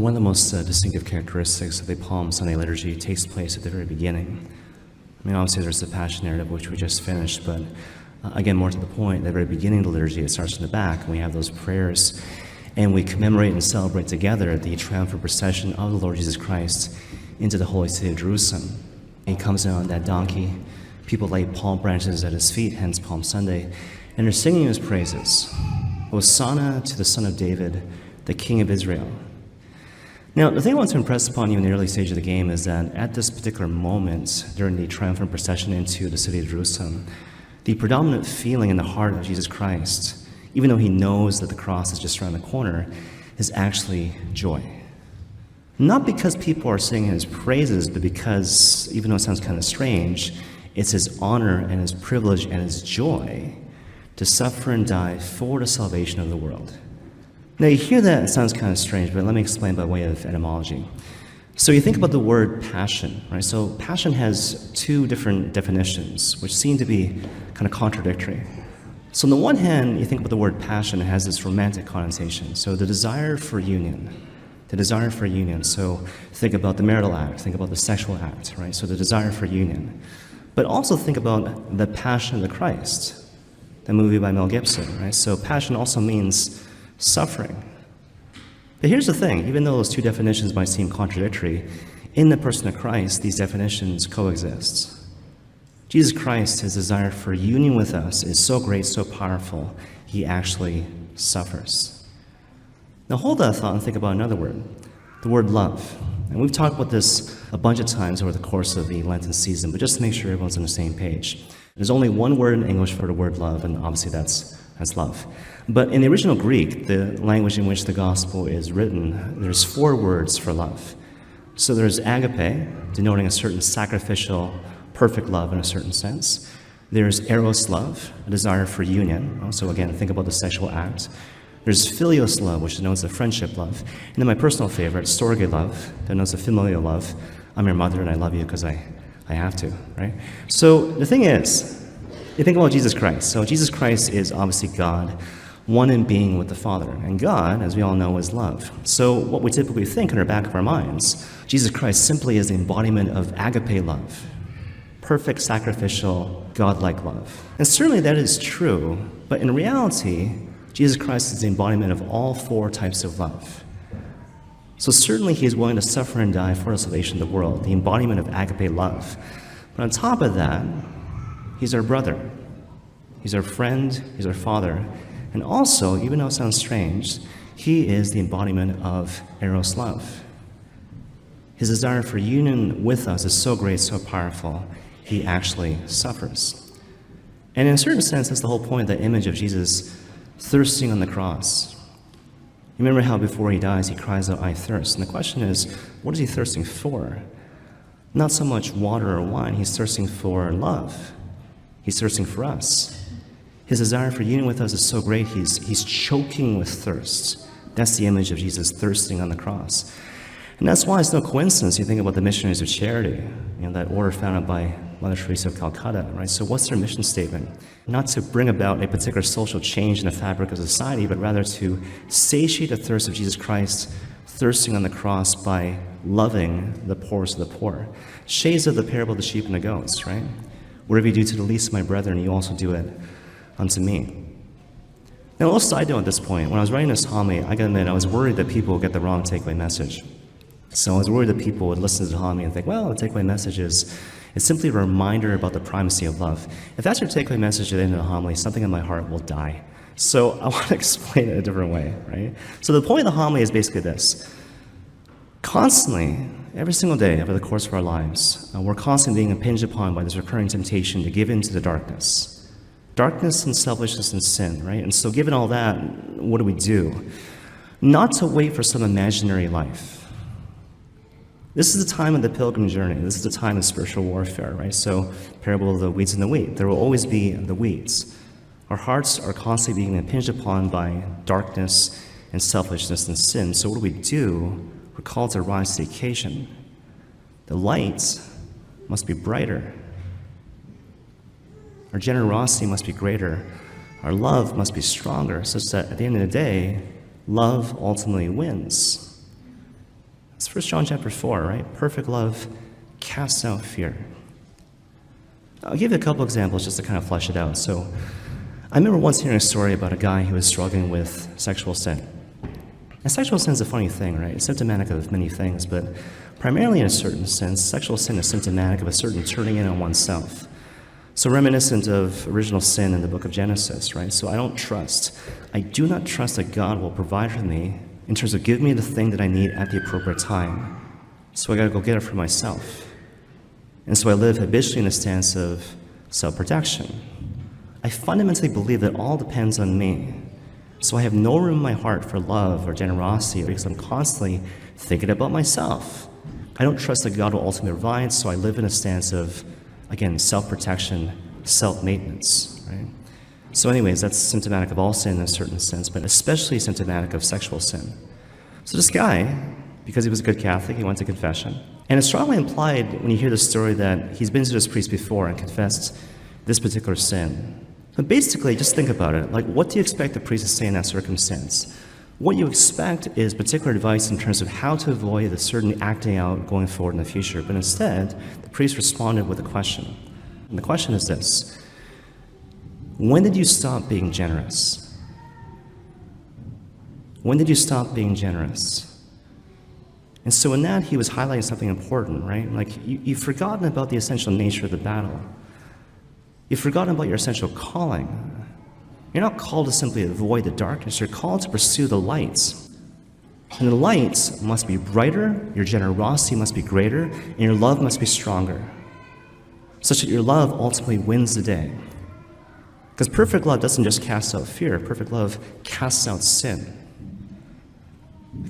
One of the most distinctive characteristics of the Palm Sunday liturgy takes place at the very beginning. I mean, obviously there's the Passion narrative, which we just finished, but again, more to the point, at the very beginning of the liturgy, it starts in the back, and we have those prayers, and we commemorate and celebrate together the triumphal procession of the Lord Jesus Christ into the holy city of Jerusalem. He comes in on that donkey, people lay palm branches at his feet, hence Palm Sunday, and they're singing his praises. Hosanna to the Son of David, the King of Israel. Now, the thing I want to impress upon you in the early stage of the game is that at this particular moment, during the triumphant procession into the city of Jerusalem, the predominant feeling in the heart of Jesus Christ, even though he knows that the cross is just around the corner, is actually joy. Not because people are singing his praises, but because, even though it sounds kind of strange, it's his honor and his privilege and his joy to suffer and die for the salvation of the world. Now, you hear that, it sounds kind of strange, but let me explain by way of etymology. So you think about the word passion, right? So passion has two different definitions, which seem to be kind of contradictory. So on the one hand, you think about the word passion, it has this romantic connotation. So the desire for union. So think about the marital act, think about the sexual act, right? So the desire for union. But also think about the Passion of the Christ, the movie by Mel Gibson, right? So passion also means suffering. But here's the thing, even though those two definitions might seem contradictory, in the person of Christ, these definitions coexist. Jesus Christ, his desire for union with us is so great, so powerful, he actually suffers. Now hold that thought and think about another word, the word love. And we've talked about this a bunch of times over the course of the Lenten season, but just to make sure everyone's on the same page. There's only one word in English for the word love, and obviously that's love. But in the original Greek, the language in which the gospel is written, there's 4 words for love. So there's agape, denoting a certain sacrificial, perfect love in a certain sense. There's eros love, a desire for union. So again, think about the sexual act. There's philios love, which denotes the friendship love. And then my personal favorite, storge love, denotes the familial love. I'm your mother and I love you because I have to, right? So the thing is, you think about Jesus Christ. So Jesus Christ is obviously God, one in being with the Father. And God, as we all know, is love. So what we typically think in the back of our minds, Jesus Christ simply is the embodiment of agape love, perfect, sacrificial, God-like love. And certainly that is true, but in reality, Jesus Christ is the embodiment of all 4 types of love. So certainly he is willing to suffer and die for the salvation of the world, the embodiment of agape love. But on top of that, he's our brother, he's our friend, he's our father, and also, even though it sounds strange, he is the embodiment of eros love. His desire for union with us is so great, so powerful, he actually suffers. And in a certain sense, that's the whole point of the image of Jesus thirsting on the cross. You remember how before he dies, he cries out, "I thirst." And the question is, what is he thirsting for? Not so much water or wine, he's thirsting for love. He's thirsting for us. His desire for union with us is so great, he's choking with thirst. That's the image of Jesus thirsting on the cross. And that's why it's no coincidence you think about the missionaries of charity, that order founded by Mother Teresa of Calcutta, right? So what's their mission statement? Not to bring about a particular social change in the fabric of society, but rather to satiate the thirst of Jesus Christ, thirsting on the cross by loving the poorest of the poor. Shades of the parable of the sheep and the goats, right? Whatever you do to the least of my brethren, you also do it unto me. Now, a little side note at this point. When I was writing this homily, I gotta admit, I was worried that people would get the wrong takeaway message. So I was worried that people would listen to the homily and think, well, the takeaway message is it's simply a reminder about the primacy of love. If that's your takeaway message at the end of the homily, something in my heart will die. So I want to explain it a different way, right? So the point of the homily is basically this. Constantly, every single day over the course of our lives, we're constantly being impinged upon by this recurring temptation to give in to the darkness. Darkness and selfishness and sin, right? And so given all that, what do we do? Not to wait for some imaginary life. This is the time of the pilgrim journey. This is the time of spiritual warfare, right? So, parable of the weeds and the wheat. There will always be the weeds. Our hearts are constantly being impinged upon by darkness and selfishness and sin. So what do? We're called to rise to the occasion. The light must be brighter. Our generosity must be greater. Our love must be stronger, such that at the end of the day, love ultimately wins. It's 1 John chapter 4, right? Perfect love casts out fear. I'll give you a couple examples just to kind of flesh it out. So I remember once hearing a story about a guy who was struggling with sexual sin. And sexual sin is a funny thing, right? It's symptomatic of many things, but primarily in a certain sense, sexual sin is symptomatic of a certain turning in on oneself. So reminiscent of original sin in the book of Genesis, right? So I do not trust that God will provide for me in terms of giving me the thing that I need at the appropriate time. So I gotta go get it for myself. And so I live habitually in a stance of self-protection. I fundamentally believe that all depends on me. So I have no room in my heart for love or generosity because I'm constantly thinking about myself. I don't trust that God will ultimately provide, so I live in a stance of, again, self-protection, self-maintenance, right? So anyways, that's symptomatic of all sin in a certain sense, but especially symptomatic of sexual sin. So this guy, because he was a good Catholic, he went to confession. And it's strongly implied when you hear the story that he's been to this priest before and confessed this particular sin. But basically, just think about it. Like, what do you expect the priest to say in that circumstance? What you expect is particular advice in terms of how to avoid a certain acting out going forward in the future. But instead, the priest responded with a question. And the question is this: when did you stop being generous? When did you stop being generous? And so in that, he was highlighting something important, right? Like, you've forgotten about the essential nature of the battle. You've forgotten about your essential calling. You're not called to simply avoid the darkness. You're called to pursue the lights. And the lights must be brighter, your generosity must be greater, and your love must be stronger, such that your love ultimately wins the day. Because perfect love doesn't just cast out fear. Perfect love casts out sin.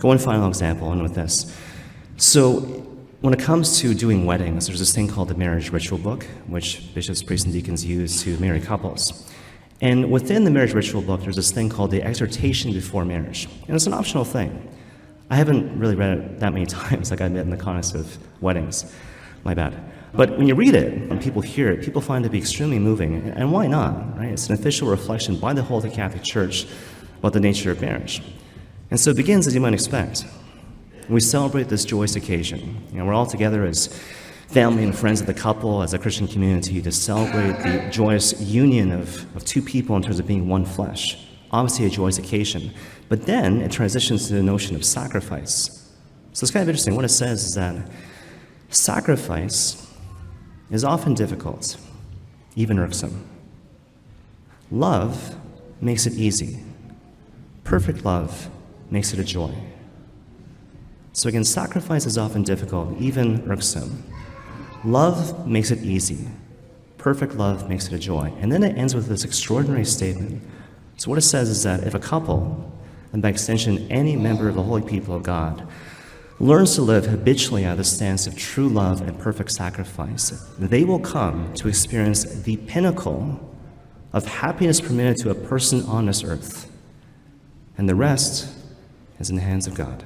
One final example, and with this. So when it comes to doing weddings, there's this thing called the marriage ritual book, which bishops, priests, and deacons use to marry couples. And within the marriage ritual book, there's this thing called the exhortation before marriage. And it's an optional thing. I haven't really read it that many times, like I admit, in the context of weddings. My bad. But when you read it, when people hear it, people find it to be extremely moving. And why not, right? It's an official reflection by the Holy Catholic Church about the nature of marriage. And so it begins as you might expect. We celebrate this joyous occasion. We're all together as family and friends of the couple, as a Christian community, to celebrate the joyous union of two people in terms of being one flesh. Obviously a joyous occasion. But then it transitions to the notion of sacrifice. So it's kind of interesting. What it says is that sacrifice is often difficult, even irksome. Love makes it easy. Perfect love makes it a joy. So again, sacrifice is often difficult, even irksome. Love makes it easy. Perfect love makes it a joy. And then it ends with this extraordinary statement. So what it says is that if a couple, and by extension any member of the holy people of God, learns to live habitually out of the stance of true love and perfect sacrifice, they will come to experience the pinnacle of happiness permitted to a person on this earth. And the rest is in the hands of God.